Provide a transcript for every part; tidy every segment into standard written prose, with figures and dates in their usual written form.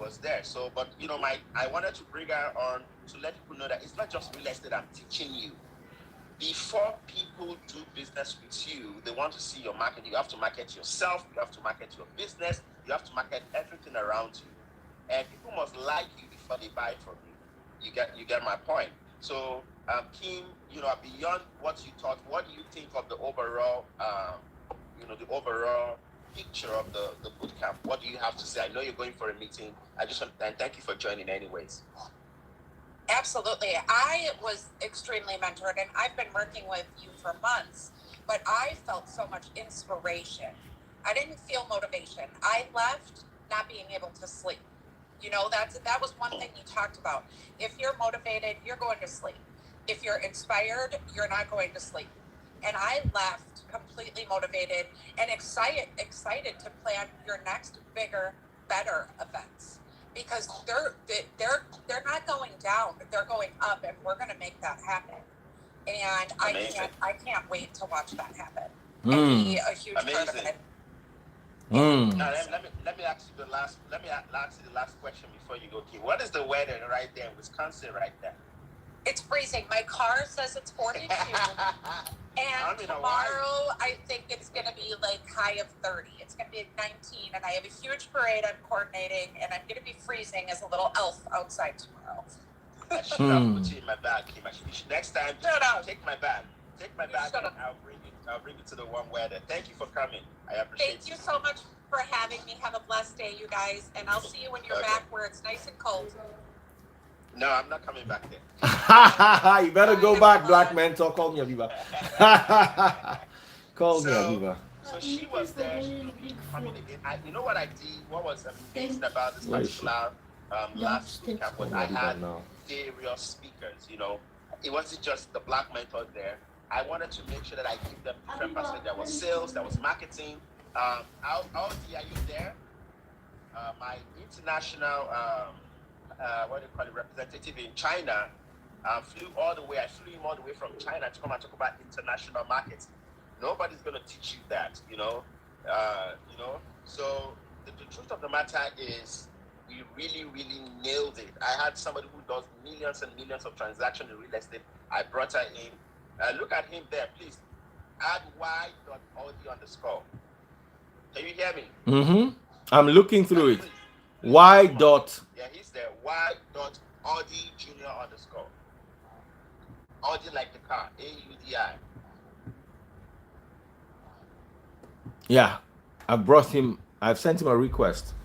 was there. So, but you know, I wanted to bring her on to let people know that it's not just real estate I'm teaching you. Before people do business with you, they want to see your market. You have to market yourself. You have to market your business. You have to market everything around you. And people must like you before they buy from you. You get my point. So, Kim, you know, beyond what you taught, what do you think of the overall, the overall picture of the bootcamp? What do you have to say? I know you're going for a meeting. I just want and thank you for joining, anyways. Absolutely. I was extremely mentored, and I've been working with you for months, but I felt so much inspiration. I didn't feel motivation. I left not being able to sleep. You know, that was one thing you talked about. If you're motivated, you're going to sleep. If you're inspired, you're not going to sleep. And I left completely motivated and excited to plan your next bigger, better events. Because they're not going down, they're going up, and we're going to make that happen. And I can't wait to watch that happen and be a huge part of it. Now let me ask you the last question before you go, Kim. What is the weather right there in Wisconsin right there? It's freezing. My car says it's 42. And tomorrow, I think it's going to be like high of 30. It's going to be 19, and I have a huge parade I'm coordinating, and I'm going to be freezing as a little elf outside tomorrow. I should have put you in my bag, Kim. Next time, take my bag. Take my bag, and I'll bring it to the warm weather. Thank you for coming. I appreciate it. Thank you so much for having me. Have a blessed day, you guys, and I'll see you when you're back where it's nice and cold. No, I'm not coming back there. You better go back, BlackMentor. Call me, Aviva. Call me, Aviva. So she was there. She will be coming again. You know what I did? What was amazing about this particular last bootcamp was I had various speakers. You know, it wasn't just the BlackMentor there. I wanted to make sure that I give them different perspectives. There was sales, there was marketing. Audi, are you there? My international representative in China flew all the way. I flew him all the way from China to come and talk about international markets. Nobody's going to teach you that, you know. So the truth of the matter is, we really, really nailed it. I had somebody who does millions and millions of transactions in real estate. I brought her in. Look at him there, please. Add y.audio_. Can you hear me? I'm looking through it. Y. Yeah, he's there. Y.Audi Junior _. Audi like the car. AUDI. Yeah, I brought him. I've sent him a request.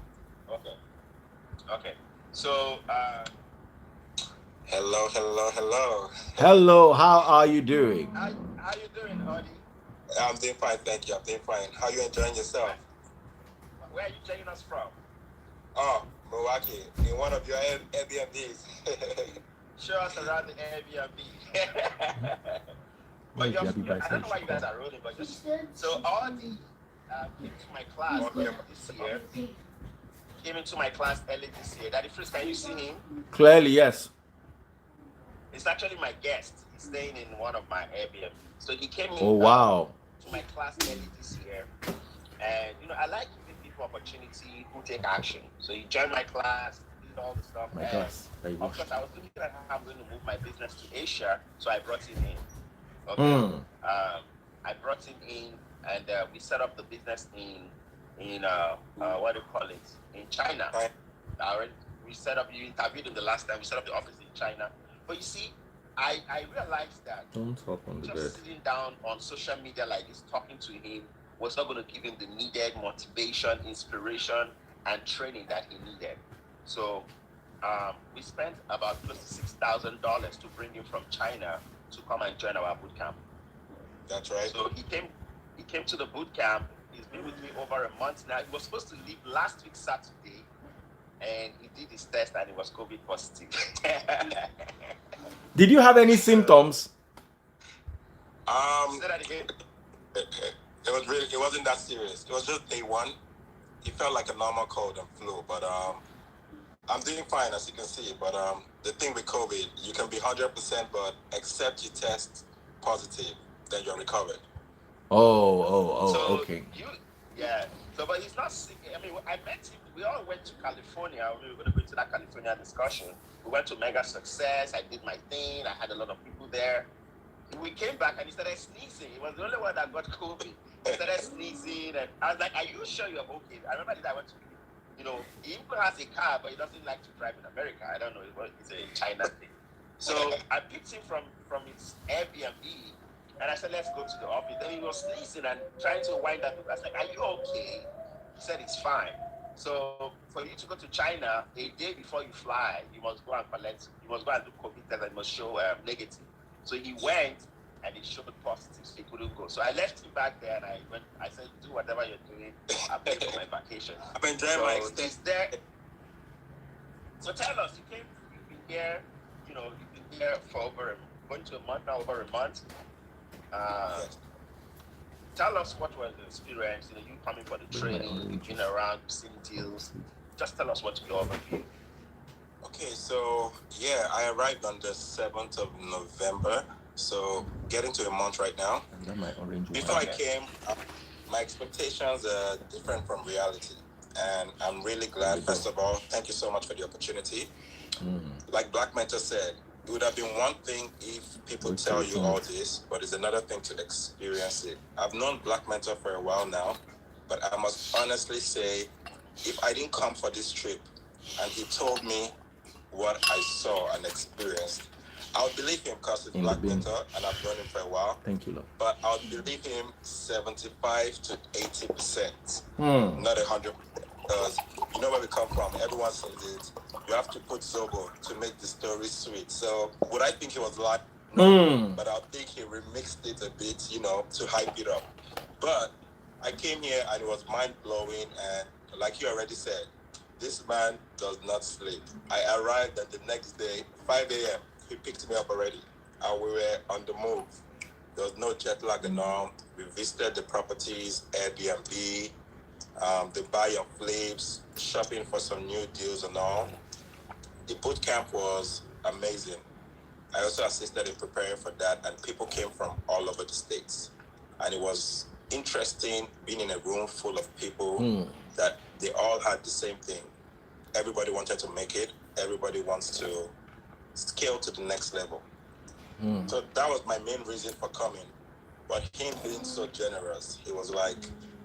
Okay. So, Hello. How are you doing? How you doing, Audi? I'm doing fine, thank you. I'm doing fine. How are you enjoying yourself? Where are you joining us from? Oh, Milwaukee, in one of your Airbnbs. Show us around the Airbnb. But I don't know why you guys are rolling, but just so Audi came to my class this year. Came into my class early this year. Daddy Fritz, can you see him? Clearly, yes. It's actually my guest. He's staying in one of my Airbnb. So he came in to my class early this year. And, you know, I like giving people opportunity who take action. So he joined my class, did all the stuff. And of course, I was looking at how I'm going to move my business to Asia. So I brought him in. Okay. I brought him in, and we set up the business in what do you call it? In China. We set up, you interviewed him the last time, we set up the office in China. But you see, I realized that just sitting down on social media like this, talking to him, was not going to give him the needed motivation, inspiration, and training that he needed. So we spent about close to $6,000 to bring him from China to come and join our bootcamp. That's right. So he came to the bootcamp. He's been with me over a month now. He was supposed to leave last week Saturday, and he did his test and he was COVID positive. Did you have any symptoms? Say that again. It wasn't that serious. It was just day one. It felt like a normal cold and flu, but I'm doing fine, as you can see. But the thing with COVID, you can be 100%, but except you test positive, then you're recovered. Okay. Yeah. So, but he's not sick. I mean, I met him. We all went to California. We were going to go to that California discussion. We went to Mega Success. I did my thing. I had a lot of people there. We came back and he started sneezing. He was the only one that got COVID. He started sneezing, and I was like, "Are you sure you're okay?" I remember that I went to, he even has a car, but he doesn't like to drive in America. I don't know. It's a China thing. So I picked him from his Airbnb. And I said, let's go to the office. Then he was sneezing and trying to wind up. I was like, are you okay? He said, it's fine. So for you to go to China, a day before you fly, you must go and do COVID test and you must show negative. So he went and he showed positive, so he couldn't go. So I left him back there and I said, do whatever you're doing. I'll pay for my vacation. I've been enjoying my stay there. So tell us, you've been here, you've been here for going to a month now, over a month. Tell us what was the experience, you coming for the training, you've been around, seeing deals. Just tell us what's your overview. Okay, so yeah, I arrived on the 7th of November, so getting to a month right now. Before I came, my expectations are different from reality, and I'm really glad. First of all, thank you so much for the opportunity. Like BlackMentor said, it would have been one thing if people tell you all this, but it's another thing to experience it. I've known BlackMentor for a while now, but I must honestly say, if I didn't come for this trip and he told me what I saw and experienced, I would believe him because it's BlackMentor and I've known him for a while. Thank you, Lord. But I would believe him 75 to 80%, not 100%. Because you know where we come from. Everyone says it. You have to put Zobo to make the story sweet. So would I think he was like, no, but I think he remixed it a bit, to hype it up. But I came here and it was mind-blowing, and like you already said, this man does not sleep. I arrived and the next day, 5 a.m., he picked me up already, and we were on the move. There was no jet lag and all. We visited the properties, Airbnb, the buy and flips, shopping for some new deals and all. The bootcamp was amazing. I also assisted in preparing for that, and people came from all over the states. And it was interesting being in a room full of people that they all had the same thing. Everybody wanted to make it. Everybody wants to scale to the next level. So that was my main reason for coming. But him being so generous, he was like,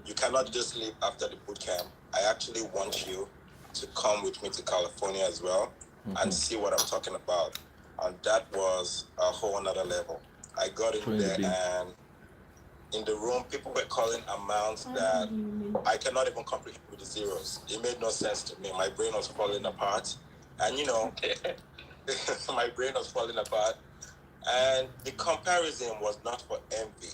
you cannot just leave after the bootcamp. I actually want you to come with me to California as well and see what I'm talking about. And that was a whole another level. I got in there and in the room, people were calling amounts that I cannot even comprehend with the zeros. It made no sense to me. My brain was falling apart. And my brain was falling apart. And the comparison was not for envy,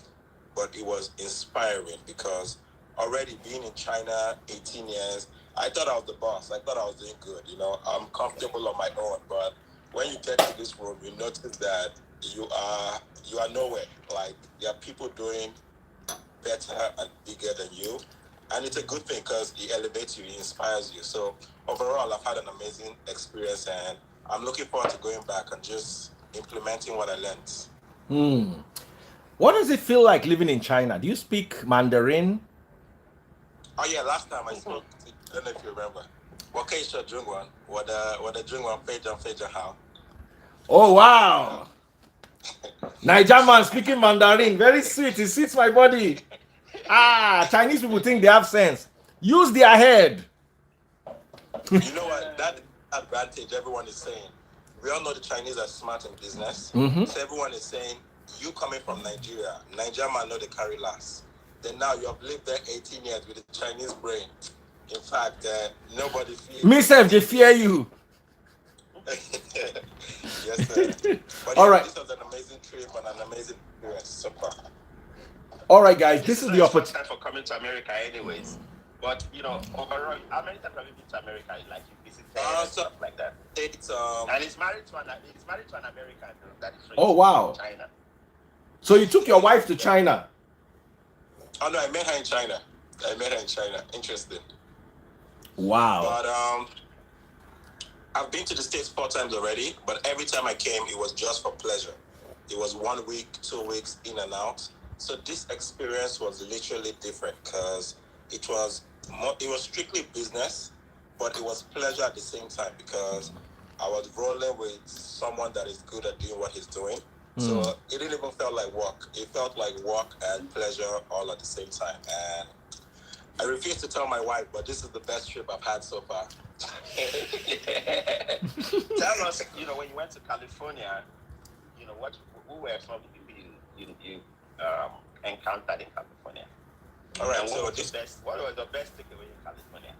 but it was inspiring because already being in China 18 years, I thought I was the boss. I thought I was doing good. I'm comfortable on my own. But when you get to this room, you notice that you are nowhere. Like, there are people doing better and bigger than you. And it's a good thing because it elevates you, it inspires you. So overall, I've had an amazing experience, and I'm looking forward to going back and just implementing what I learned. What does it feel like living in China? Do you speak Mandarin? Oh yeah, last time I spoke, I don't know if you remember. How? Oh wow. Nigerian man speaking Mandarin, very sweet. It suits my body. Chinese people think they have sense. Use their head. You know what? That advantage everyone is saying. We all know the Chinese are smart in business. So everyone is saying, you coming from Nigeria, Nigerian man know they carry last. Then now you have lived there 18 years with a Chinese brain. In fact, nobody feels. Me self, they fear you. Yes, sir. But all right. This was an amazing trip and an amazing experience so far. All right, guys, this is the opportunity for coming to America, anyways. But overall, how many times have you been to America? Like you visited stuff like that. It's and he's married to an American that is oh wow. China. So you took your wife to China? Oh no, I met her in China. Interesting. Wow. But I've been to the States 4 times already, but every time I came, it was just for pleasure. It was 1 week, 2 weeks in and out. So this experience was literally different because it was strictly business, but it was pleasure at the same time because I was rolling with someone that is good at doing what he's doing. So it didn't even feel like work. It felt like work and pleasure all at the same time. And I refuse to tell my wife, but this is the best trip I've had so far. Tell us, when you went to California, who were some of the people you encountered in California? All right. And So what was the best takeaway in California?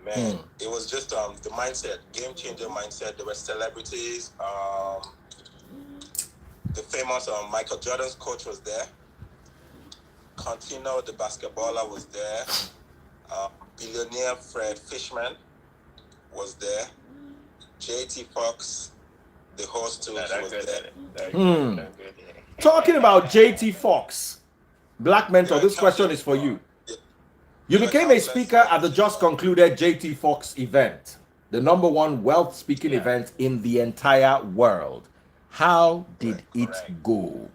Man, it was just the mindset, game changer mindset. There were celebrities. The famous Michael Jordan's coach was there. Contino, the basketballer, was there. Billionaire Fred Fishman was there. JT Foxx, the host too, was there. Talking about JT Foxx, BlackMentor, this question is for you. You became a speaker at the just concluded JT Foxx event, the #1 wealth speaking event in the entire world. How did it go?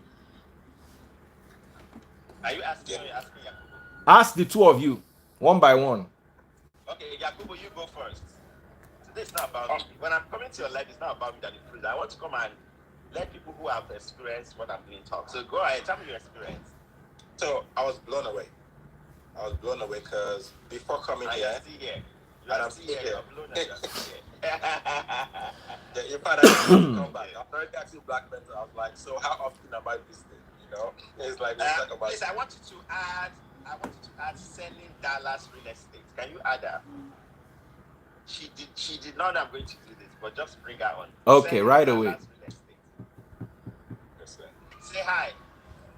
Are you asking Yakubu? Ask the two of you, one by one. Okay, Yakubu, you go first. So this is not about me. When I'm coming to your life, it's not about me that you prison. I want to come and let people who have experienced what I'm doing talk. So go ahead, tell me your experience. So I was blown away. Because before coming here, I'm still here. You're still here. You're blown away. You're still here. In fact, I come back. I'm very active BlackMentor. I was like, so how often am I visiting? It's like let's talk about. Please, I want you to add selling Dallas real estate. Can you add that? She did not know I'm going to do this, but just bring her on. Okay, Selling right Dallas away. Real estate. Say hi.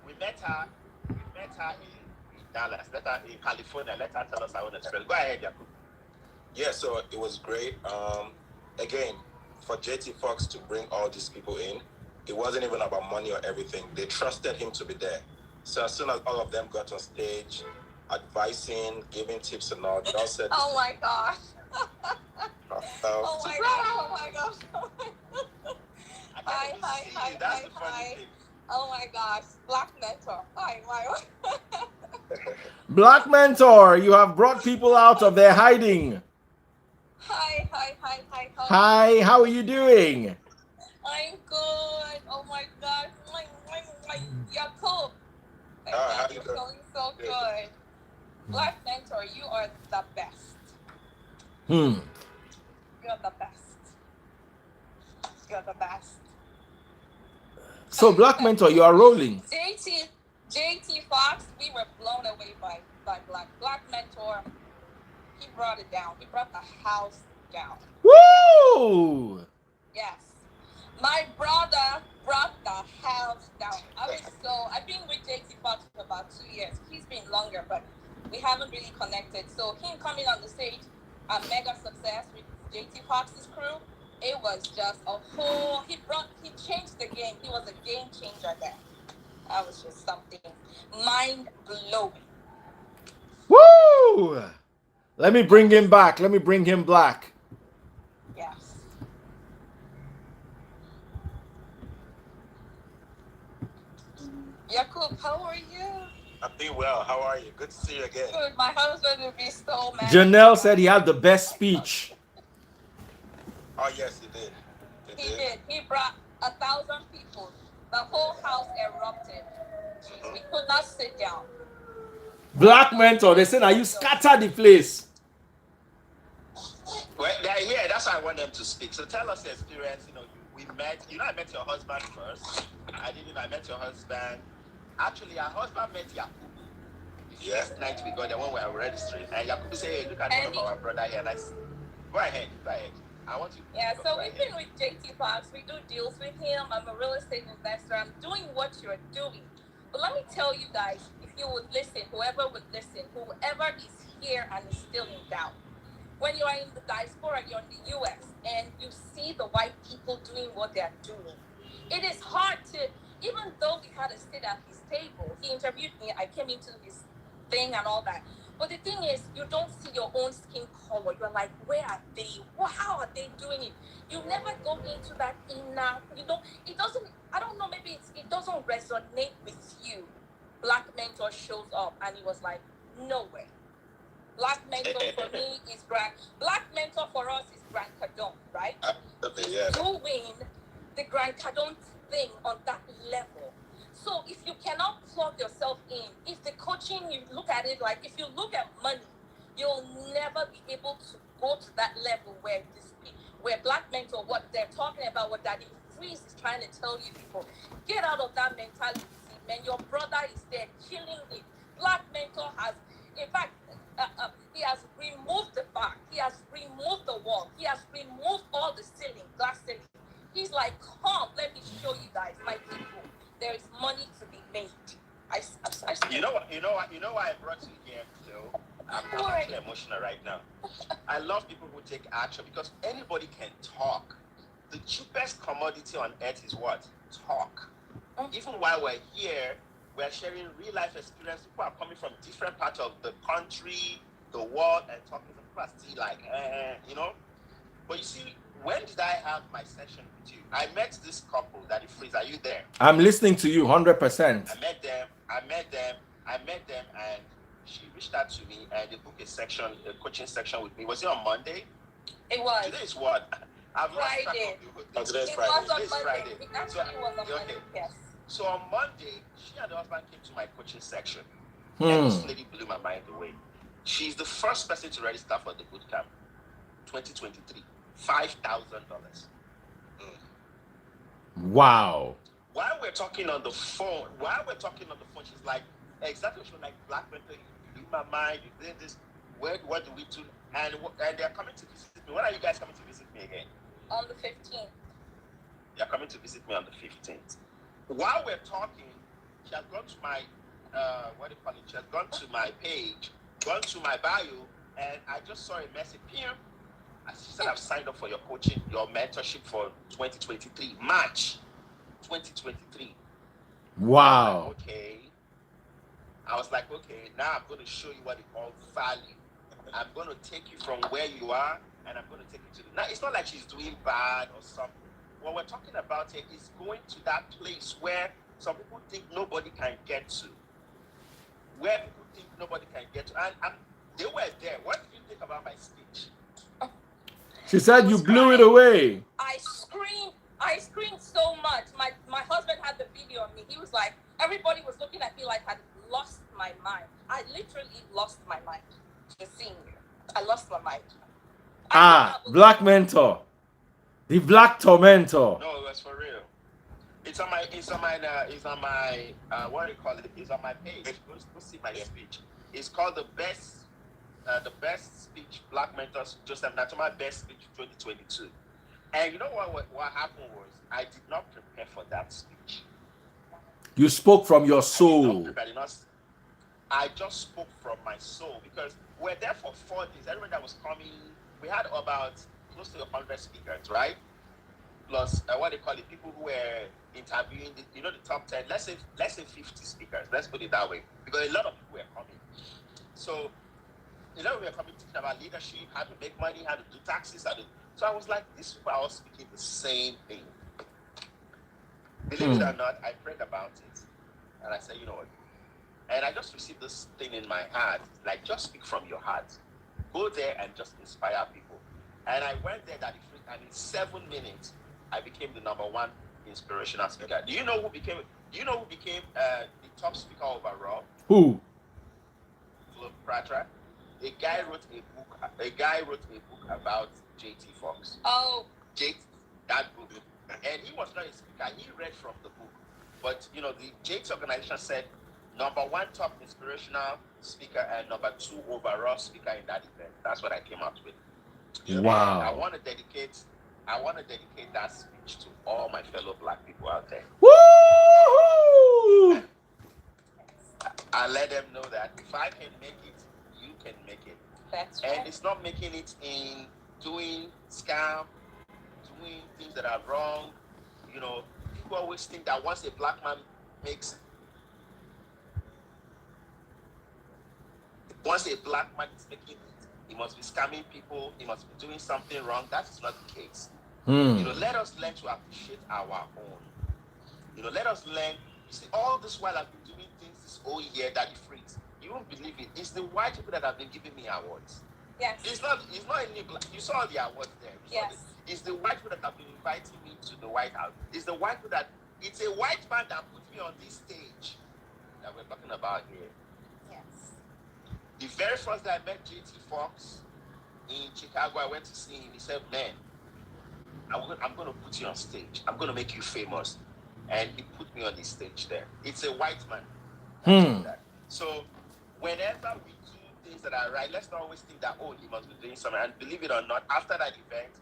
We met her in Dallas. Let her in California. Let her tell us her own experience. Go ahead, Yakubu. Yeah, so it was great. Again, for JT Foxx to bring all these people in, it wasn't even about money or everything. They trusted him to be there. So as soon as all of them got on stage, advising, giving tips and all, they all said, Oh my gosh. Oh my gosh. Hi. Oh my gosh. BlackMentor. Hi. BlackMentor, you have brought people out of their hiding. Hi. Hi, how are you doing? I'm good. Oh my gosh. Yakub. how you You're going so good. BlackMentor, you are the best. You're the best. So BlackMentor, you are rolling. JT Foxx, we were blown away by BlackMentor. He brought it down. He brought the house down. Woo! Yes. My brother brought the house down. I've been with JT Foxx for about 2 years. He's been longer, but we haven't really connected. So him coming on the stage, a mega success with JT Foxx's crew. It was just he changed the game. He was a game changer there. That was just something mind-blowing. Woo! Let me bring him back. Let me bring him back. Yes. Yakub, how are you? I'm doing well. How are you? Good to see you again. Good. My husband will be so mad. Janelle said he had the best speech. Oh, yes, he did. He did. He brought 1,000 people. The whole house erupted. We could not sit down. BlackMentor, they said, "Are you scatter the place?" Well, they're here. That's why I want them to speak. So tell us your experience. We met. I met your husband first. I met your husband. Actually, our husband met Yakubu. The first night we got there when we were registering. And Yakubu said, "Hey, look at one of our brother here." And I said, Go ahead. I want you. Yeah, so we've been with JT Foxx. We do deals with him. I'm a real estate investor. I'm doing what you're doing. But let me tell you guys, if you would listen, whoever would listen, whoever is here and is still in doubt, when you are in the diaspora, you're in the US, and you see the white people doing what they're doing, it is hard to, even though we had a sit at his table, he interviewed me, I came into his thing and all that. But the thing is, you don't see your own skin color. You're like, where are they? How are they doing it? You never go into that inner, it doesn't, I don't know, maybe it doesn't resonate with you. BlackMentor shows up and he was like, Nowhere. BlackMentor for me is BlackMentor for us is Grant Cardone, right? Yeah. Doing the Grant Cardone thing on that level. So if you cannot plug yourself in, if the coaching, you look at it like, if you look at money, you'll never be able to go to that level where BlackMentor, what they're talking about, what Daddy Freeze is trying to tell you people, get out of that mentality, man. Your brother is there killing it. BlackMentor has, in fact, he has removed the back, he has removed the wall, he has removed all the ceiling, glass ceiling. He's like, come, let me show you guys, my people. There is money to be made. You know why I brought you here, Phil? I'm actually emotional right now. I love people who take action because anybody can talk. The cheapest commodity on earth is what? Talk. Even while we're here, we're sharing real life experience. People are coming from different parts of the country, the world, and talking to people are still like, you know. But you see, when did I have my session with you? I met this couple, Daddy Freeze. Are you there? I'm listening to you 100%. I met them, and she reached out to me and they booked a coaching section with me. Was it on Monday? It was. Today is what? I've lost track of Today's Friday. Today's Friday. It actually was on Monday, yes. So on Monday, she and her husband came to my coaching section. And this lady blew my mind away. She's the first person to register for the Bootcamp 2023. $5,000. Wow. While we're talking on the phone, she's like, exactly, she was like, BlackMentor, you blew my mind, you did this, what do we do? And they're coming to visit me. When are you guys coming to visit me again? On the 15th. They're coming to visit me on the 15th. While we're talking, she has gone to my, she has gone to my page, gone to my bio, and I just saw a message here. She said, I've signed up for your coaching, your mentorship for 2023, March 2023. Wow. I was like, okay, now I'm going to show you what they call value. I'm going to take you from where you are, and I'm going to take you to now. It's not like she's doing bad or something. What we're talking about here is going to that place where some people think nobody can get to. Where people think nobody can get to. And they were there. What did you think about my speech? She said you blew it away. I screamed so much. My husband had the video on me. He was like, everybody was looking at me like I'd lost my mind. I literally lost my mind just seeing you. I lost my mind. BlackMentor. The Black Tormentor. No, that's for real. It's on my what do you call it? It's on my page. Go see my speech. It's called the best speech BlackMentor Joseph Natoma best speech 2022. And you know what happened was I did not prepare for that speech. You spoke from your soul. I just spoke from my soul because we're there for 4 days. Everyone that was coming, we had about close to 100 speakers, right? Plus, what they call it, people who were interviewing, the top 10. Let's say 50 speakers. Let's put it that way, because a lot of people were coming. So, a lot of people were coming teaching about leadership, how to make money, how to do taxes, So I was like, these people are all speaking the same thing. Believe it or not, I prayed about it, and I said, you know what? And I just received this thing in my heart, like just speak from your heart. Go there and just inspire people. And I went there and in 7 minutes, I became the #1 inspirational speaker. Do you know who became the top speaker overall? Who? Pratra. A guy wrote a book about JT Foxx. Oh. That book. And he was not a speaker. He read from the book. But the JT organization said #1 top inspirational speaker and #2 overall speaker in that event. That's what I came up with. Wow. And I want to dedicate that speech to all my fellow Black people out there. Woo! I let them know that if I can make it, you can make it. That's right. And it's not making it in doing scam, doing things that are wrong. People always think that once a Black man is making it, he must be scamming people, he must be doing something wrong. That is not the case. Let us learn to appreciate our own. Let us learn. You see, all this while I've been doing things this whole year, Daddy Freeze. you won't believe it. It's the white people that have been giving me awards. Yes. It's not any black. You saw the awards there. Yes. It's the white people that have been inviting me to the White House. It's the white people that, it's a white man that put me on this stage that we're talking about here. Yes. The very first day I met JT Foxx in Chicago, I went to see him. He said, man, I'm going to put you on stage. I'm going to make you famous. And he put me on the stage there. It's a white man. So whenever we do things that are right, let's not always think that, oh, he must be doing something. And believe it or not, after that event,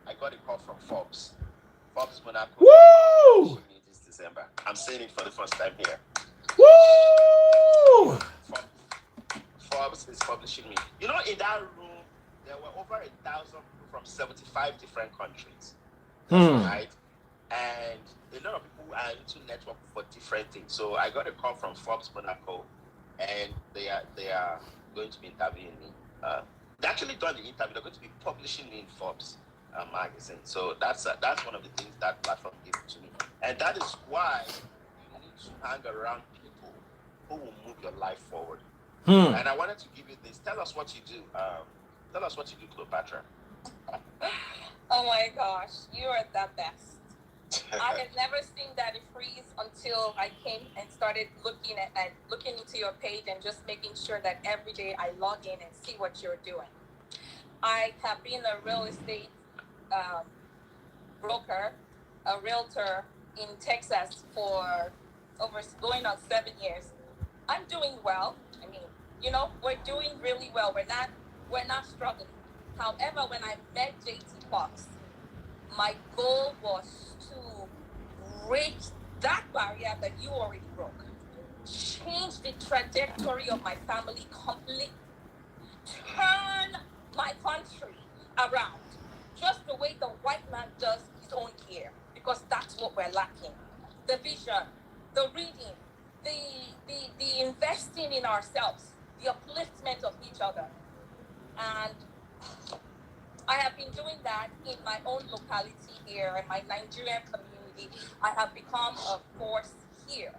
I got a call from Foxx. Foxx Monaco. Woo! This December. I'm saying it for the first time here. Woo! Forbes is publishing me. You know, in that room, there were over 1,000 people from 75 different countries. Right? And a lot of people are into network for different things. So I got a call from Forbes Monaco, and they are going to be interviewing me. They actually done the interview. They're going to be publishing me in Forbes magazine. So that's one of the things that platform gave to me. And that is why you need to hang around people who will move your life forward. And I wanted to give you this. Tell us what you do. Tell us what you do, Cleopatra. Oh my gosh, you are the best. I had never seen Daddy Freeze until I came and started looking into your page and just making sure that every day I log in and see what you're doing. I have been a real estate broker, a realtor in Texas for going on 7 years. I'm doing well. I mean, you know, we're doing really well. We're not struggling. However, when I met JT Foxx, my goal was to break that barrier that you already broke. Change the trajectory of my family completely. Turn my country around. Just the way the white man does his own here. Because that's what we're lacking. The vision, the reading, the investing in ourselves, the upliftment of each other. And I have been doing that in my own locality here, in my Nigerian community. I have become a force here.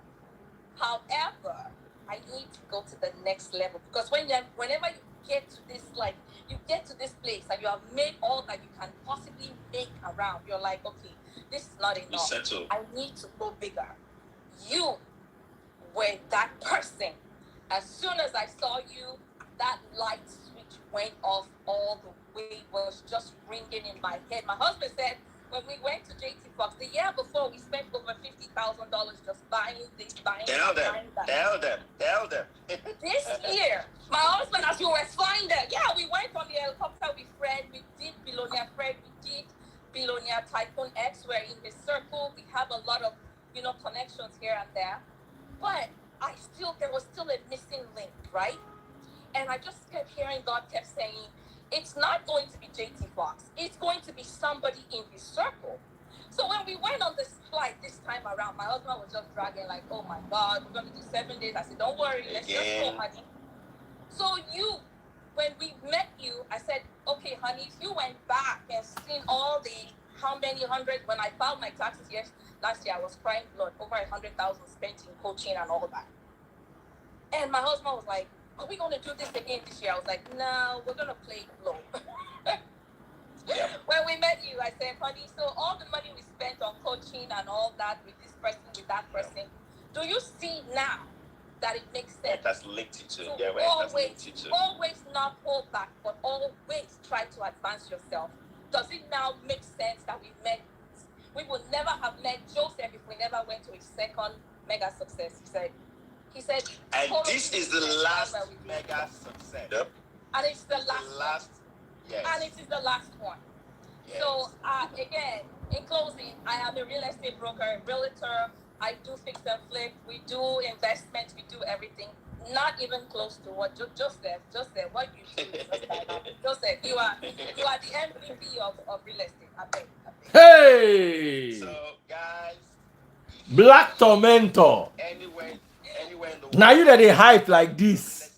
However, I need to go to the next level, because whenever you get to this, like, you get to this place and you have made all that you can possibly make around, you're like, okay, this is not enough. I need to go bigger. You were that person. As soon as I saw you, that light switch went off. All the way was just ringing in my head. My husband said, when we went to JT Foxx, the year before, we spent over $50,000 just buying this, buying that. Tell them. This year, my husband, as you were flying there, we went on the helicopter with Fred. We did Billionaire Fred. We did Billionaire Tycoon X. We're in the circle. We have a lot of, connections here and there. But there was still a missing link, right? And I just kept hearing God kept saying, it's not going to be JT Foxx. It's going to be somebody in his circle. So when we went on this flight this time around, my husband was just dragging like, oh my God, we're going to do 7 days. I said, don't worry, let's just go, honey. So when we met you, I said, okay, honey, if you went back and seen all how many hundred, when I filed my taxes last year, I was crying blood, over 100,000 spent in coaching and all that. And my husband was like, are we going to do this again this year? I was like, no, we're going to play it low. When we met you, I said, honey, so all the money we spent on coaching and all that with this person, with that person, do you see now that it makes sense? That's linked to so always not hold back, but always try to advance yourself. Does it now make sense that we met? We would never have met Joseph if we never went to his second mega success. He said, and this is the last mega success. Yep. And it's the last. Yes. And it is the last one. Yes. So again, in closing, I am a real estate broker, a realtor. I do fix and flip. We do investments. We do everything. Not even close to what Joseph, what you do. Joseph, you are the MVP of real estate. I bet. Hey. So guys, Black Tormentor. Anywhere in the world. Now you that they hype like this.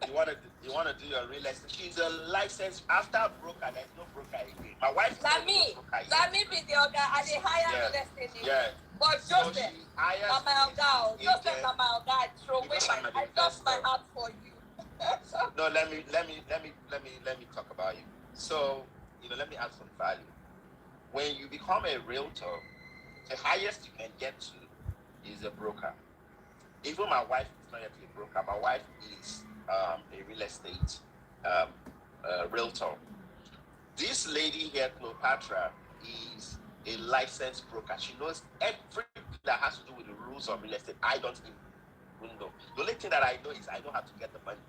You wanna do your real estate. She's a licensed after broker. There's no broker again. My wife is Let me be the other. I hire real estate. But Joseph, I'm my guy. Joseph, I'm my guy. Throw away I lost my heart for you. No, let me talk about you. So, let me add some value. When you become a realtor, the highest you can get to is a broker. Even my wife is not yet a broker. My wife is a real estate realtor. This lady here, Cleopatra, is a licensed broker. She knows everything that has to do with the rules of real estate. I don't even know. The only thing that I know is I know how to get the money.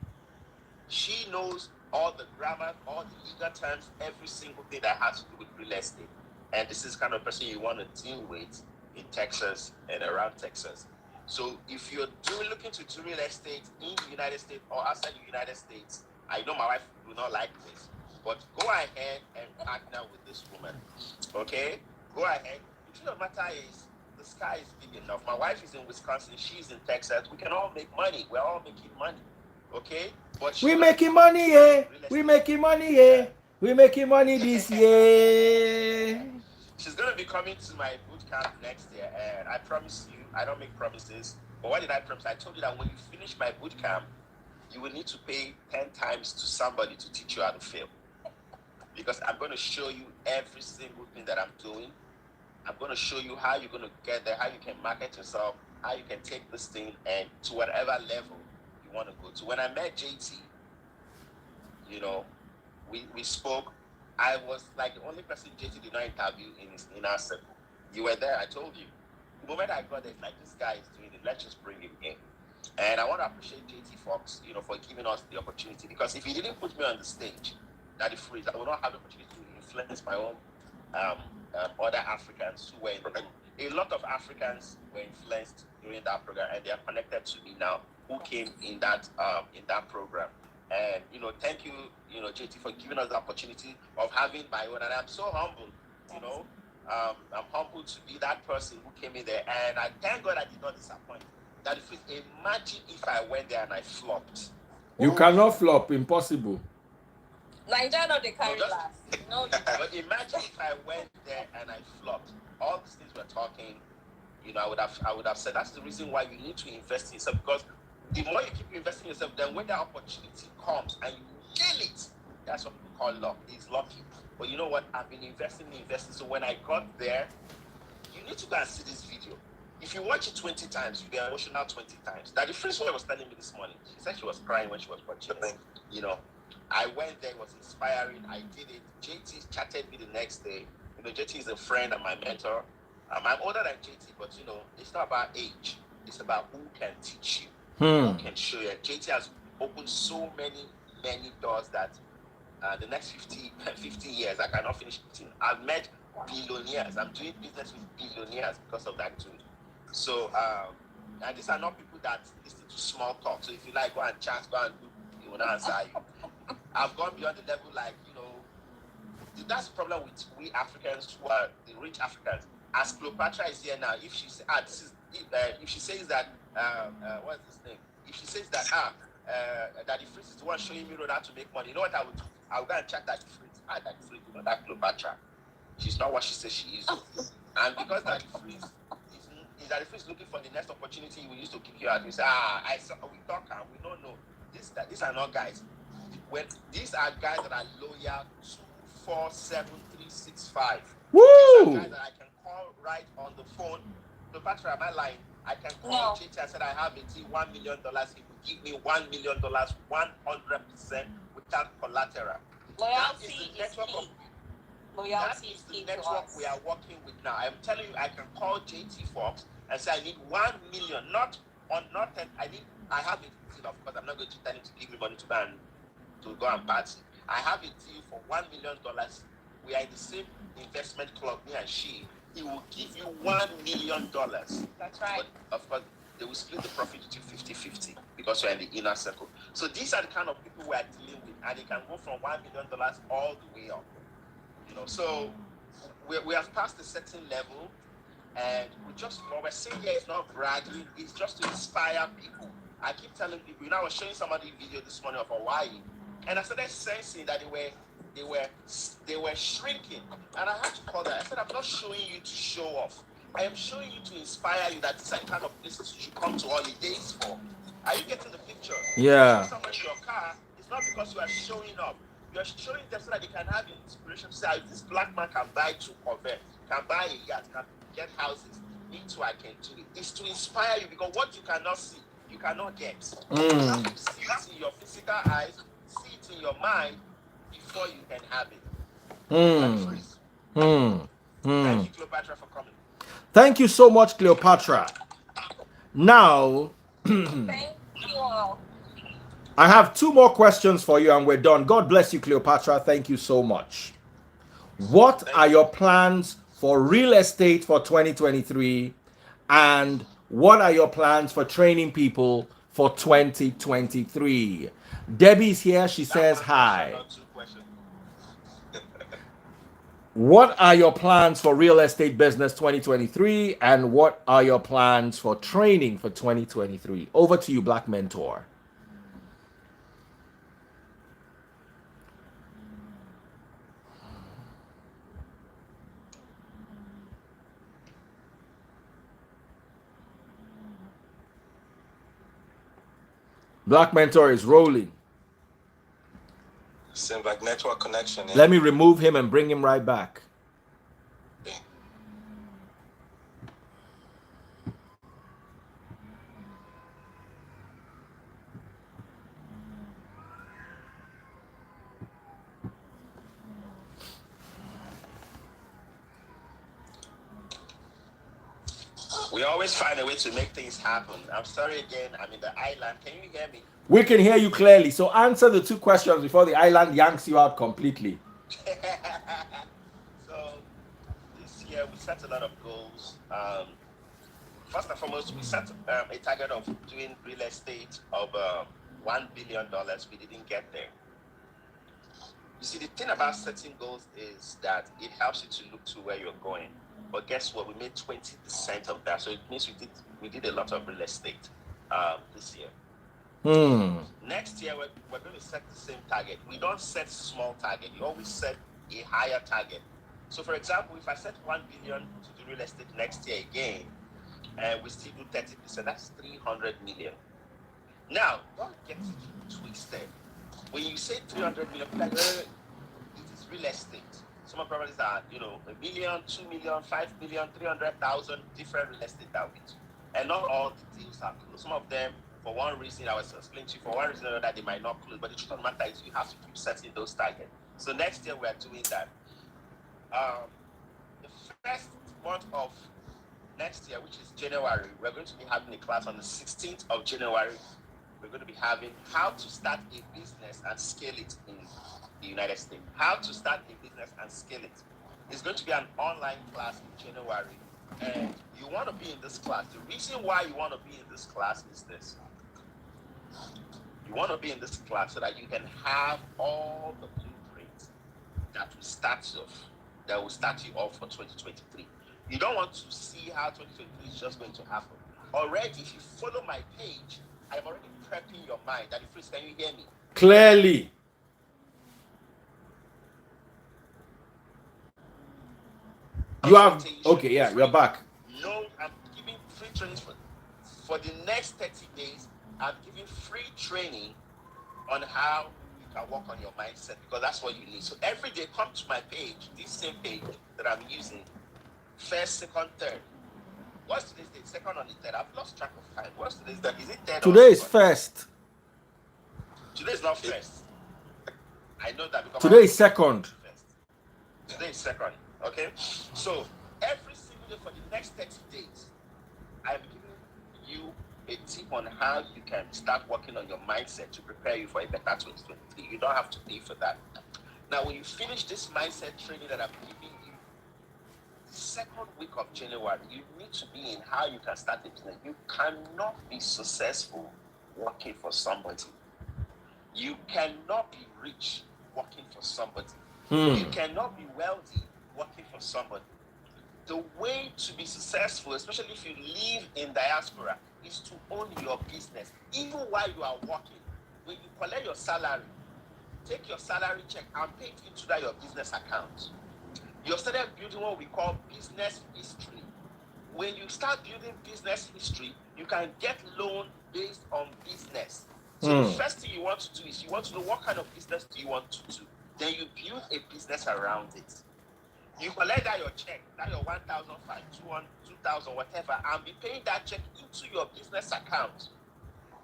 She knows all the grammar, all the legal terms, every single thing that has to do with real estate. And this is the kind of person you want to deal with in Texas and around Texas. So if you're looking to do real estate in the United States or outside the United States, I know my wife do not like this, but go ahead and partner with this woman. Okay? Go ahead. The truth of the matter is, the sky is big enough. My wife is in Wisconsin. She's in Texas. We can all make money. We're all making money. Okay? But we making money, yeah. We making money, yeah. We making money this year. She's going to be coming to my bootcamp next year, and I promise you, I don't make promises, but what did I promise? I told you that when you finish my bootcamp, you will need to pay 10 times to somebody to teach you how to fail. Because I'm going to show you every single thing that I'm doing. I'm going to show you how you're going to get there, how you can market yourself, how you can take this thing and to whatever level you want to go to. When I met JT, we spoke. I was like the only person JT did not interview in our circle. You were there, I told you. The moment I got there, like, this guy is doing it, let's just bring him in. And I want to appreciate JT Foxx, for giving us the opportunity, because if he didn't put me on the stage, that is free, I would not have the opportunity to influence my own other Africans who were in. A lot of Africans were influenced during that program, and they are connected to me now, who came in that program. And thank you, JT, for giving us the opportunity of having my own. And I'm so humbled, I'm humbled to be that person who came in there. And I thank God I did not disappoint. That if imagine if I went there and I flopped. You cannot flop, impossible. Nigeria not the carry last. No, but imagine if I went there and I flopped. All these things we're talking, I would have said that's the reason why you need to invest in yourself, because the more you keep investing in yourself, then when the opportunity comes and you kill it, that's what people call luck. It's lucky. But you know what? I've been investing. So when I got there, you need to go and see this video. If you watch it 20 times, you get emotional 20 times. That the first one was telling me this morning. She said she was crying when she was watching it. I went there, it was inspiring. I did it. JT chatted me the next day. JT is a friend and my mentor. I'm older than JT, but it's not about age. It's about who can teach you. Who can show you. JT has opened so many doors that the next 50 years I cannot finish eating. I've met billionaires. I'm doing business with billionaires because of that too. So and these are not people that listen to small talk. So if you like, go and chat, go and do, he will not answer you. I've gone beyond the level, like, that's the problem with we Africans who are the rich Africans. As Cleopatra is here now, if she says if she says that what's this name? If she says that Daddy Fritz is the one showing me how to make money, you know what I would do? I would go and chat Daddy Fritz. Daddy Fritz, that Cleopatra. She's not what she says she is. And because Daddy Fritz is looking for the next opportunity, we used to kick you out. We say, we talk and we don't know. These are not guys. These are guys that are loyal 24/7/365. Woo! These are guys that I can call right on the phone. Cleopatra, am I lying? I can call JT and said I have a deal, $1 million. He will give me $1 million, 100% without collateral. Loyalty is key. Loyalty is key to us. Network we are working with now. I'm telling you, I can call JT Foxx and say I need $1 million, I have it. Of course, I'm not going to tell him to give me money to go and party. I have a deal for $1 million. We are in the same investment club, me and she. He will give you $1 million. That's right. But of course, they will split the profit to 50-50 because we're in the inner circle. So these are the kind of people we are dealing with, and they can go from $1 million all the way up. So we have passed a certain level, and what we're saying here is not bragging, it's just to inspire people. I keep telling people, I was showing somebody a video this morning of Hawaii, and I started sensing that they were shrinking, and I had to call that. I said, I'm not showing you to show off. I am showing you to inspire you that this is the kind of places you should come to holidays for. Are you getting the picture? Yeah. If someone in your car, it's not because you are showing up. You are showing them so that they can have inspiration to say, if this black man can buy 2 Corvettes, can buy a yacht, can get houses, me too, I can do it. It's to inspire you, because what you cannot see, you cannot get. You have to see it in your physical eyes, see it in your mind before you can have it. Thank you, Cleopatra, for coming. Thank you so much, Cleopatra. Now, Thank you all. I have 2 more questions for you and we're done. God bless you, Cleopatra. Thank you so much. What are your plans for real estate for 2023? And what are your plans for training people for 2023? Debbie's here. She says hi. What are your plans for real estate business 2023? And what are your plans for training for 2023? Over to you, BlackMentor. BlackMentor is rolling. Seems like network connection. Yeah. Let me remove him and bring him right back. We always find a way to make things happen. I'm sorry again, I'm in the island. Can you hear me? We can hear you clearly. So answer the 2 questions before the island yanks you out completely. So this year we set a lot of goals. First and foremost, we set a target of doing real estate of $1 billion. We didn't get there. You see, the thing about setting goals is that it helps you to look to where you're going. But guess what? We made 20% of that. So it means we did a lot of real estate this year. Next year, we're going to set the same target. We don't set small target. You always set a higher target. So for example, if I set 1 billion to do real estate next year again, and we still do 30%, that's 300 million. Now, don't get it twisted. When you say 300 million, it is real estate. Some of the properties are, $1 million, 2 million, 5 million, 300,000 different real estate that we do. And not all the deals are closed. Some of them, for one reason, I was explaining to you, for one reason or another, they might not close. But the truth of the matter is you have to keep setting those targets. So next year, we are doing that. The first month of next year, which is January, we're going to be having a class on the 16th of January. We're going to be having how to start a business and scale it in the United States. How to start a business and scale it. It's going to be an online class in January. And you want to be in this class. The reason why you want to be in this class is this. You want to be in this class so that you can have all the blueprints that will start you off for 2023. You don't want to see how 2023 is just going to happen. Already, if you follow my page, I'm already prepping your mind. Daddy Fritz, can you hear me? Clearly. You have, okay, yeah, you're back. No, I'm giving free trainings for the next 30 days. I'm giving free training on how you can work on your mindset, because that's what you need. So every day, come to my page, this same page that I'm using, first, second, third. What's today's date? Second on the third. I've lost track of time. What's today's date? Is it third? Today is first. Today is not first. I know that because today is second. Today is second. Okay? So every single day for the next 30 days, I'm giving you a tip on how you can start working on your mindset to prepare you for a better 2023. You don't have to pay for that. Now, when you finish this mindset training that I'm giving you, the second week of January, you need to be in how you can start a business. You cannot be successful working for somebody. You cannot be rich working for somebody. You cannot be wealthy working for somebody. The way to be successful, especially if you live in diaspora, is to own your business. Even while you are working, when you collect your salary, take your salary check and pay it into that your business account. You started building what we call business history. when you start building business history, you can get loan based on business. So the first thing you want to do is you want to know what kind of business do you want to do. Then you build a business around it. You collect that your check, that your 1,500, 2,000, whatever, and be paying that check into your business account.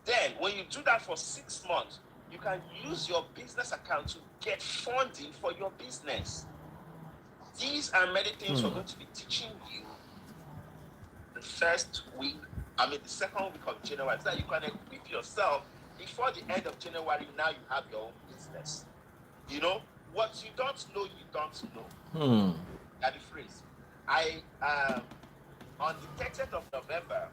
Then, when you do that for 6 months, you can use your business account to get funding for your business. These are many things we're going to be teaching you the first week, the second week of January, so that you can equip yourself before the end of January. Now you have your own business. You know, what you don't know, you don't know. That the phrase. On the 30th of November,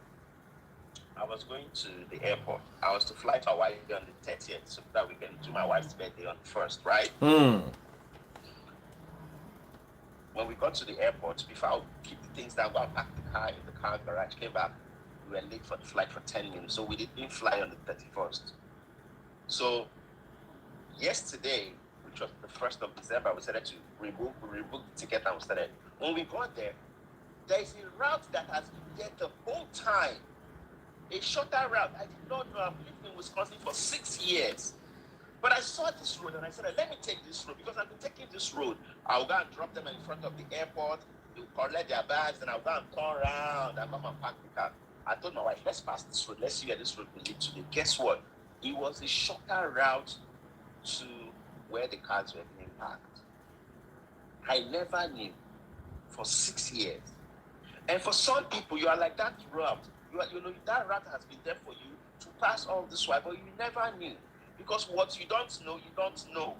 I was going to the airport. I was to fly to Hawaii on the 30th so that we can do my wife's birthday on the 1st, right? When we got to the airport, before I keep the things down, go and park the car in the car garage, came back, we were late for the flight for 10 minutes, so we didn't fly on the 31st. So yesterday, which was the 1st of December, we started to rebook the ticket and we started. When we got there, there is a route that has been there the whole time. A shorter route. I did not know. I've lived in Wisconsin for 6 years. But I saw this road and I said, let me take this road because I've been taking this road. I'll go and drop them in front of the airport. They'll collect their bags and I'll go and turn around and come and park the car. I told my wife, let's pass this road. Let's see where this road will lead today. Guess what? It was a shorter route to where the cars were being parked. I never knew for 6 years. And for some people, you are like that route. You know, that route has been there for you to pass all this while, but you never knew. Because what you don't know, you don't know.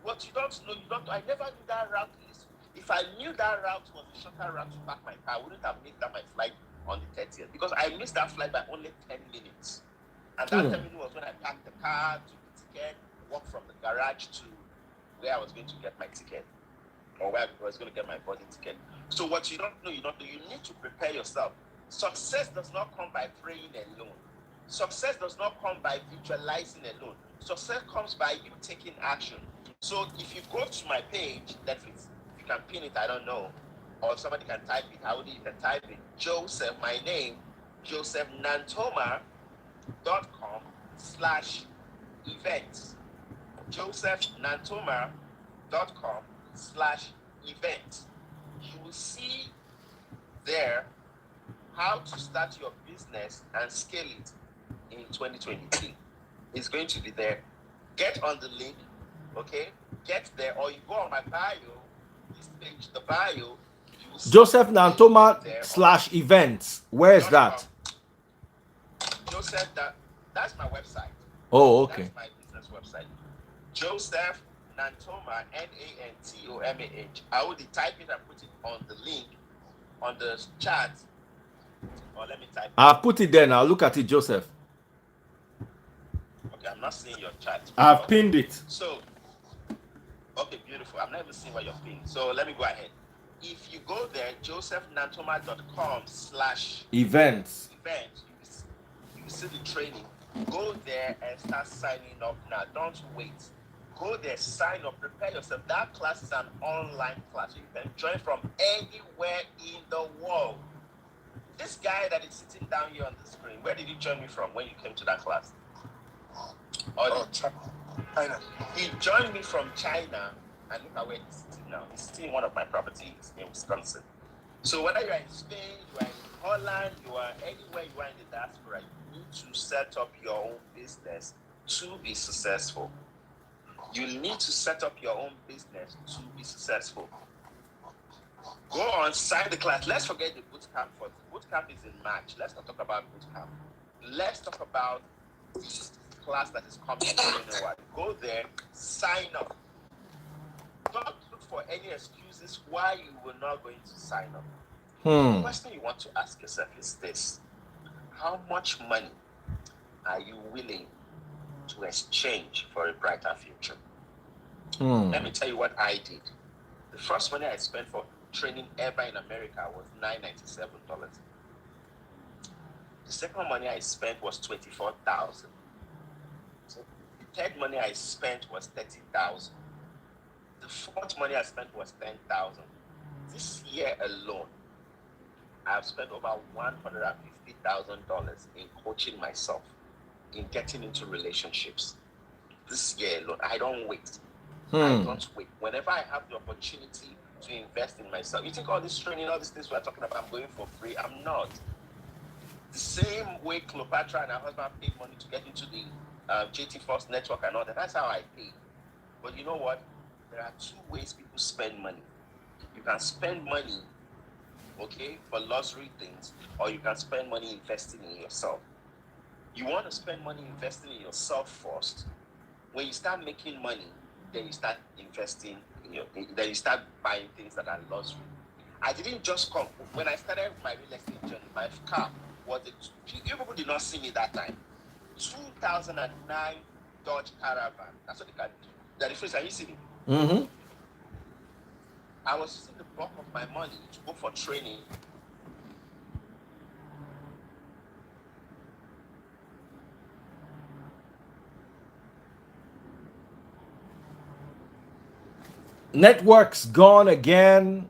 What you don't know, you don't know. I never knew that route is. If I knew that route was a shorter route to park my car, I wouldn't have missed that my flight on the 30th. Because I missed that flight by only 10 minutes. And that 10 minutes was when I parked the car, took the ticket, walked from the garage to where I was going to get my ticket. Or where I was going to get my boarding ticket. So what you don't know, you don't know. You need to prepare yourself. Success does not come by praying alone. Success does not come by visualizing alone. Success comes by you taking action. So if you go to my page, Netflix, you can pin it, I don't know. Or somebody can type it. How do you can type it? Joseph, my name, JosephNantoma.com/events. JosephNantoma.com/events. You will see there how to start your business and scale it in 2023. It's going to be there. Get on the link, okay? Get there, or you go on my bio, this page, the bio. Joseph Nantoma/events. Where is that? Joseph, that's my website. Oh, okay. That's my business website. Joseph Nantoma, Nantomah. I will type it and put it on the link on the chat. Or let me type it. I'll put it there now. Look at it, Joseph. Okay, I'm not seeing your chat. I've pinned it. So, okay, beautiful. I'm not even seeing what you're pinned. So let me go ahead. If you go there, JosephNantoma.com/events, you see the training. Go there and start signing up now. Don't wait. Go there, sign up, prepare yourself. That class is an online class. You can join from anywhere in the world. This guy that is sitting down here on the screen, where did you join me from when you came to that class? China. He joined me from China, and look at where he's sitting now. He's sitting in one of my properties in Wisconsin. So whether you are in Spain, you are in Holland, you are anywhere you are in the diaspora, you need to set up your own business to be successful. You need to set up your own business to be successful. Go on, sign the class. Let's forget the bootcamp first. Bootcamp is in March. Let's not talk about bootcamp. Let's talk about this class that is coming in January. Go there, sign up. Don't look for any excuses why you were not going to sign up. The question you want to ask yourself is this: how much money are you willing to exchange for a brighter future? Let me tell you what I did. The first money I spent for training ever in America was $997. The second money I spent was $24,000. So the third money I spent was $30,000. The fourth money I spent was $10,000. this year alone, I've spent over $150,000 in coaching myself, in getting into relationships. This year alone, I don't wait. I don't wait. Whenever I have the opportunity to invest in myself, you think all this training, all these things we're talking about, I'm going for free. I'm not. The same way Cleopatra and her husband paid money to get into the JT Foxx network and all that, that's how I pay. But you know what? There are two ways people spend money. You can spend money, okay, for luxury things, or you can spend money investing in yourself. You want to spend money investing in yourself first. When you start making money, then you start investing then you start buying things that are luxury. I didn't just come. When I started my real estate journey, my car was you people did not see me that time. 2009 Dodge Caravan. That's what they can do. The difference, are you seeing? Mm-hmm. I was using the bulk of my money to go for training. Network's gone again.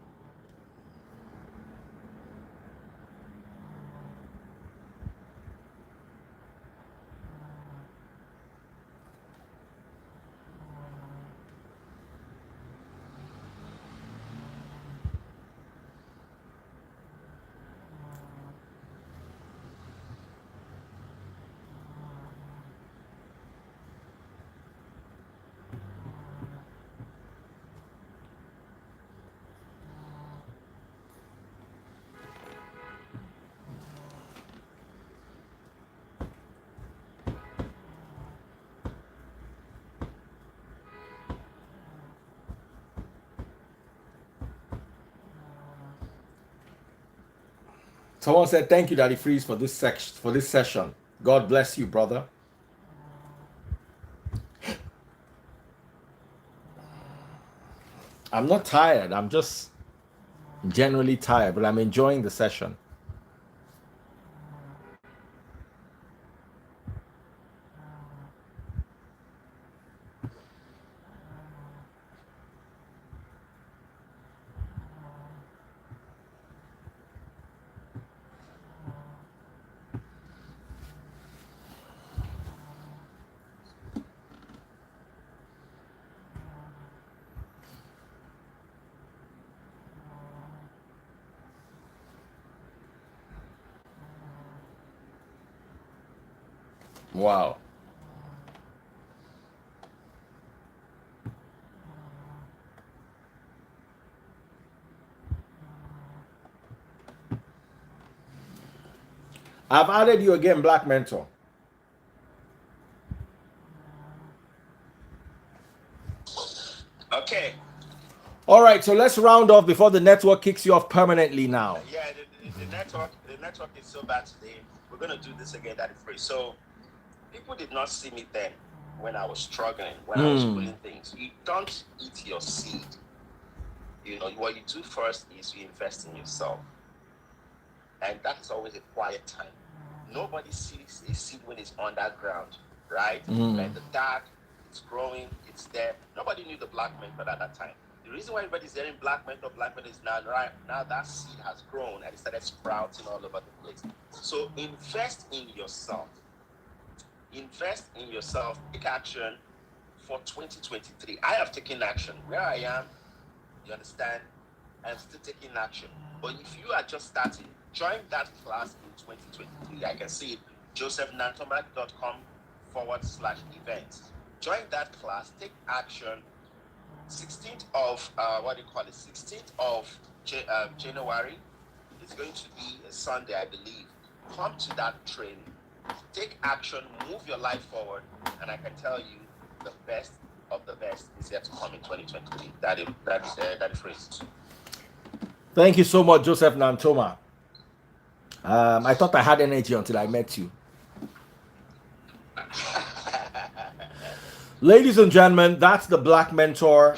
Someone said, "Thank you, Daddy Freeze, for this session. God bless you, brother." I'm not tired. I'm just generally tired, but I'm enjoying the session. Wow. I've added you again, BlackMentor. Okay. All right, so let's round off before the network kicks you off permanently now. Yeah, the network is so bad today. We're gonna do this again at the free. So people did not see me then when I was struggling, when I was pulling things. You don't eat your seed. You know, what you do first is you invest in yourself. And that's always a quiet time. Nobody sees a seed when it's underground, right? Like the dark, it's growing, it's there. Nobody knew the BlackMentor at that time. The reason why everybody's hearing BlackMentor is now that seed has grown and it started sprouting all over the place. So invest in yourself. Invest in yourself. Take action for 2023. I have taken action. Where I am, you understand? I'm still taking action. But if you are just starting, join that class in 2023. I can see it. josephnatomag.com/events. Join that class. Take action. 16th of 16th of January. It's going to be a Sunday, I believe. Come to that training. Take action, move your life forward, and I can tell you the best of the best is yet to come in 2023. That is phrase. Thank you so much, Joseph Nantoma. I thought I had energy until I met you. Ladies and gentlemen, that's the BlackMentor.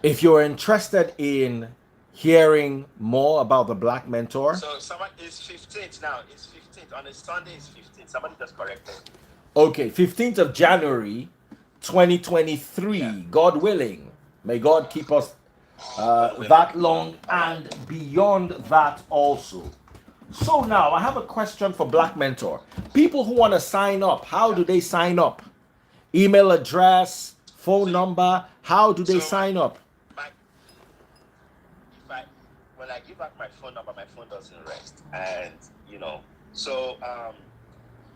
If you're interested in hearing more about the BlackMentor. So someone is 15th now. It's 15th. On a Sunday is 15th. Somebody just corrected. Okay, 15th of January, 2023. Yeah. God willing. May God keep us that long and beyond that also. So now I have a question for BlackMentor. People who want to sign up, how do they sign up? Email address, phone number, how do they sign up? When I give out my phone number, my phone doesn't rest. And, so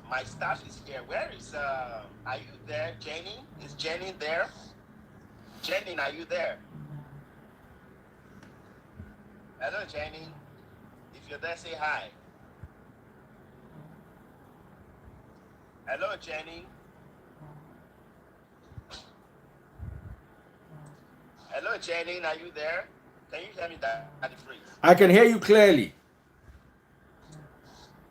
my staff is here. Where is, are you there, Jenny? Is Jenny there? Jenny, are you there? Hello, Jenny. If you're there, say hi. Hello, Jenny. Hello, Jenny. Are you there? Can you hear me, Daddy Freeze? I can hear you clearly.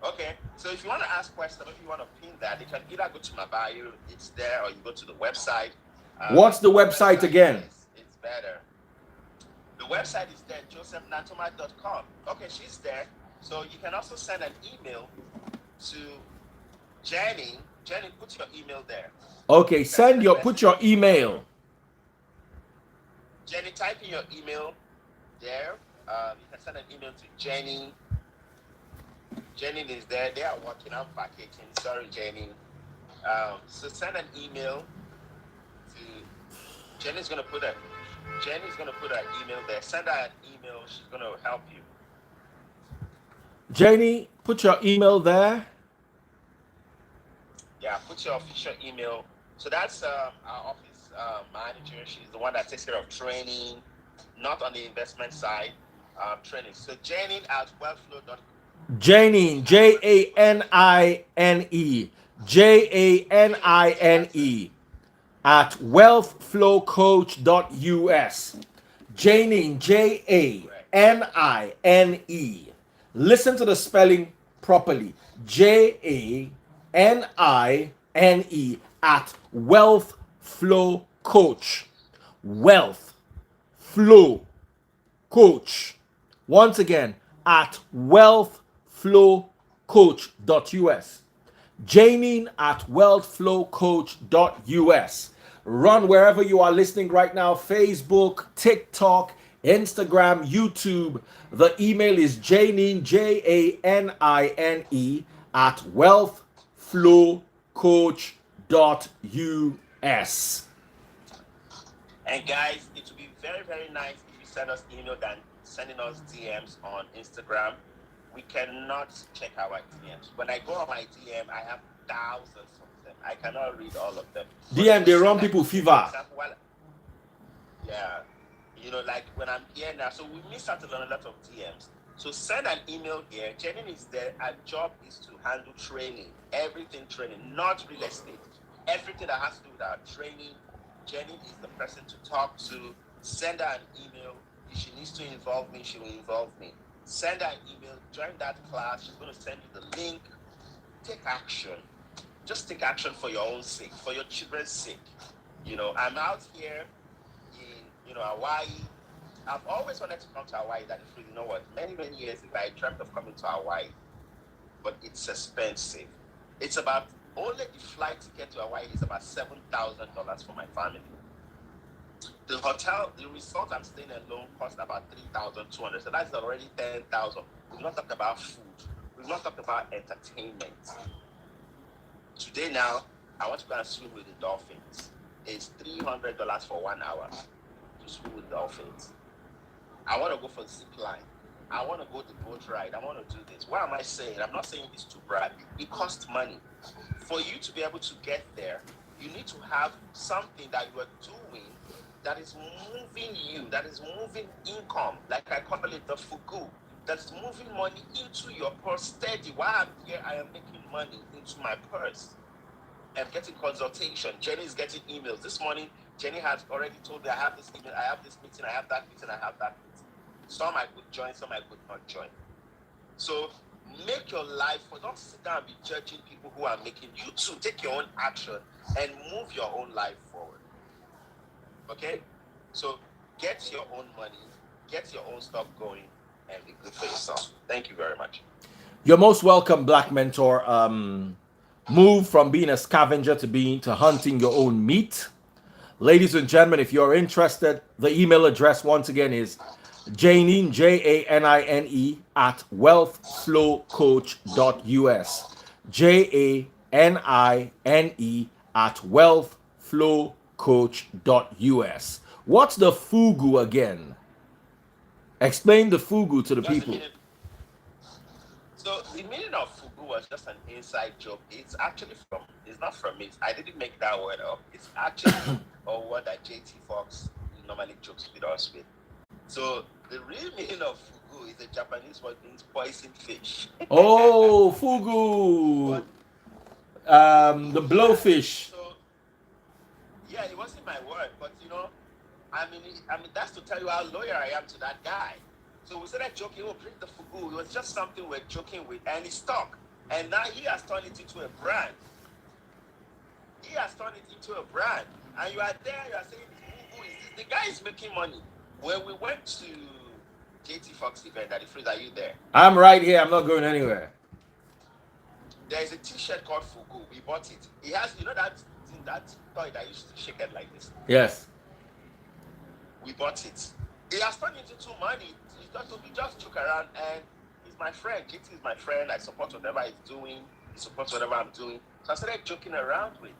Okay. So if you want to ask questions, if you want to pin that, you can either go to my bio, it's there, or you go to the website. What's the website again? It's better. The website is there, josephnatomad.com. Okay, she's there. So you can also send an email to Jenny. Jenny, put your email there. Okay, put your email. Jenny, type in your email there. You can send an email to Jenny. Jenny is there. They are working out vacating. Sorry, Jenny. So send an email to Jenny's gonna put her email there. Send her an email. She's gonna help you. Jenny, put your email there. Yeah, put your official email. So that's our office manager. She's the one that takes care of training, not on the investment side, training. So Janine at wealthflow.com. Janine, Janine, Janine at wealthflowcoach.us. Janine, Janine. Listen to the spelling properly. Janine at Wealth Flow Coach. Wealth Flow Coach. Once again, at wealthflowcoach.us. Janine at wealthflowcoach.us. Run wherever you are listening right now, Facebook, TikTok, Instagram, YouTube. The email is Janine, Janine at wealthflowcoach.us. And guys, it would be very, very nice if you send us email than sending us DMs on Instagram. We cannot check our DMs. When I go on my DM, I have thousands of them. I cannot read all of them. DM, they run people fever. Yeah. Like when I'm here now, so we miss out on a lot of DMs. So send an email here. Jenny is there. Our job is to handle training, everything training, not real estate. Everything that has to do with our training, Jenny is the person to talk to. Send her an email. If she needs to involve me, she will involve me. Send her an email. Join that class. She's going to send you the link. Take action. Just take action for your own sake, for your children's sake. I'm out here in Hawaii. I've always wanted to come to Hawaii. That is, you know what? Many, many years ago, I dreamt of coming to Hawaii, but it's expensive. It's about only the flight ticket to Hawaii is about $7,000 for my family. The hotel, the resort I'm staying alone cost about $3,200. So that's already $10,000. We've not talked about food. We've not talked about entertainment. Today now, I want to go and swim with the dolphins. It's $300 for 1 hour to swim with dolphins. I want to go for zip line. I want to go the boat ride. I want to do this. What am I saying? I'm not saying this to brag. It costs money. For you to be able to get there, you need to have something that you are doing that is moving you, that is moving income, like I call it the fugu, that's moving money into your purse steady. While I'm here, I am making money into my purse. I'm getting consultation. Jenny is getting emails. This morning, Jenny has already told me I have this email, I have this meeting, I have that meeting, I have that meeting. Some I could join, some I could not join. So make your life, don't sit down and be judging people who are making you too. Take your own action and move your own life forward. Okay? So get your own money, get your own stuff going, and be good for yourself. Thank you very much. You're most welcome, BlackMentor. Move from being a scavenger to hunting your own meat. Ladies and gentlemen, if you're interested, the email address once again is Janine, Janine, at wealthflowcoach.us. Janine at wealthflowcoach.us. What's the FUGU again? Explain the FUGU to the people. So the meaning of fugu was just an inside joke. It's actually it's not from me. I didn't make that word up. It's actually a word that JT Foxx normally jokes with us with. So the real meaning of fugu is a Japanese word means poison fish. Oh, fugu. The blowfish. So yeah, it wasn't my word, but I mean that's to tell you how loyal I am to that guy. So we started joking, bring the fugu. It was just something we're joking with, and it stuck. And now he has turned it into a brand. And you are there, you are saying, who is this? The guy is making money. When we went to JT Foxx event at the Freeze, are you there? I'm right here. I'm not going anywhere. There is a t-shirt called Fugu. We bought it. It has, that toy that used to shake it like this? Yes. We bought it. It has turned into money. We just joke around, and he's my friend. JT is my friend. I support whatever he's doing. He supports whatever I'm doing. So I started joking around with, it,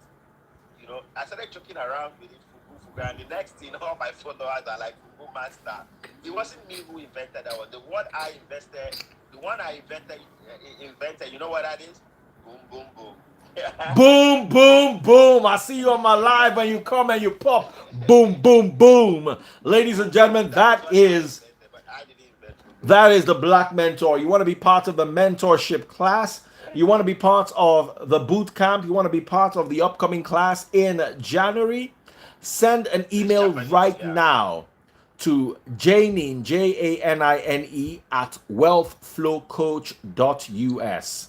Fugu, and the next thing, all my followers are like, Fugu master. It wasn't me who invented that one. The one I invented, you know what that is? Boom, boom, boom. Boom, boom, boom. I see you on my live when you come and you pop. Boom, boom, boom. Ladies and gentlemen, that is the Black Mentor. You want to be part of the mentorship class? You want to be part of the boot camp? You want to be part of the upcoming class in January? Send an email right now to Janine, Janine, at wealthflowcoach.us.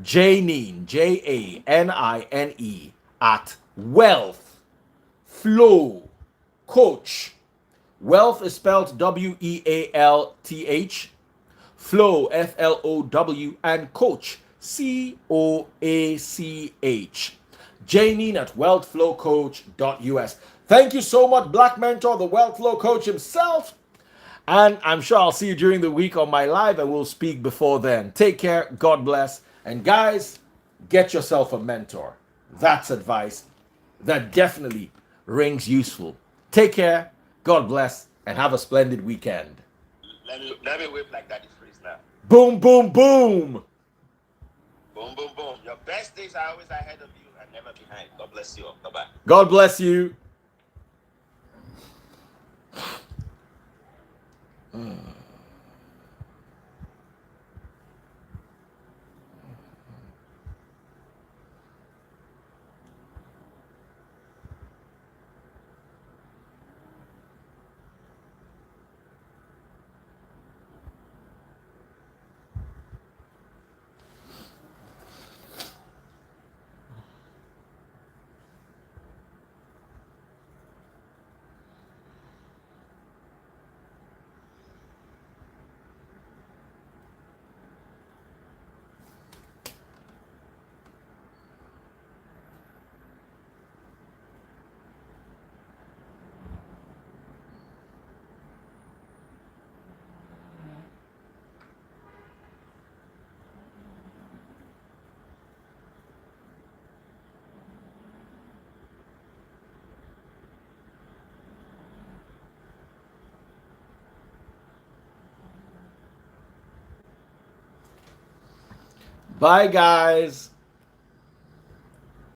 Janine, Janine, at wealthflowcoach. Wealth is spelled WEALTH. Flow, FLOW, and coach, COACH. Janine at wealthflowcoach.us. Thank you so much, Black Mentor, the Wealth Flow Coach himself. And I'm sure I'll see you during the week on my live, and we'll speak before then. Take care. God bless. And guys, get yourself a mentor. That's advice that definitely rings useful. Take care. God bless. And have a splendid weekend. Let me whip like that. Now. Boom, boom, boom. Boom, boom, boom. Your best days are always ahead of you and never behind. God bless you. Bye-bye. God bless you. Bye, guys.